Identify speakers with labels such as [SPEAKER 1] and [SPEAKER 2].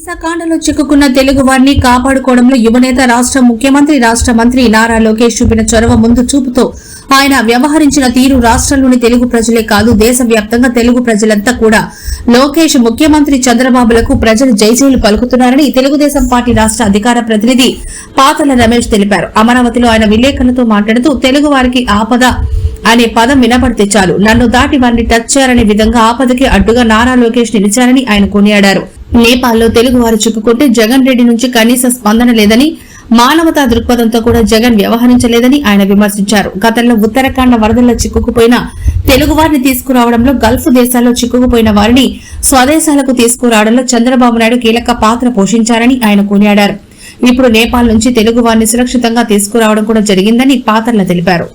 [SPEAKER 1] హింసాకాండలో చిక్కుకున్న తెలుగు వారిని కాపాడుకోవడంలో యువనేత రాష్ట్ర ముఖ్యమంత్రి రాష్ట్ర మంత్రి నారా లోకేష్ చూపిన చొరవ ముందు చూపుతో ఆయన వ్యవహరించిన తీరు రాష్ట్రంలోని తెలుగు ప్రజలే కాదు దేశవ్యాప్తంగా తెలుగు ప్రజలంతా కూడా లోకేష్ ముఖ్యమంత్రి చంద్రబాబులకు ప్రజలు జైజైలు పలుకుతున్నారని తెలుగుదేశం పార్టీ రాష్ట్ర అధికార ప్రతినిధి పాతల రమేష్ తెలిపారు. అమరావతిలో ఆయన విలేకరులతో మాట్లాడుతూ తెలుగు వారికి ఆపద అనే పదం వినపడితే చాలు నన్ను దాటి వారిని టచ్ చేయాలనే విధంగా ఆపదకి అడ్డుగా నారా లోకేష్ నిలిచారని ఆయన కొనియాడారు. నేపాల్లో తెలుగు వారు చిక్కుకుంటే జగన్ రెడ్డి నుంచి కనీస స్పందన లేదని, మానవతా దృక్పథంతో కూడా జగన్ వ్యవహరించలేదని ఆయన విమర్శించారు. గతంలో ఉత్తరాఖండ్ వరదల్లో చిక్కుకుపోయిన తెలుగు వారిని తీసుకురావడంలో, గల్ఫ్ దేశాల్లో చిక్కుకుపోయిన వారిని స్వదేశాలకు తీసుకురావడంలో చంద్రబాబు నాయుడు కీలక పాత్ర పోషించారని ఆయన కొనియాడారు. ఇప్పుడు నేపాల్ నుంచి తెలుగు వారిని సురక్షితంగా తీసుకురావడం కూడా జరిగిందని పాతర్ల తెలిపారు.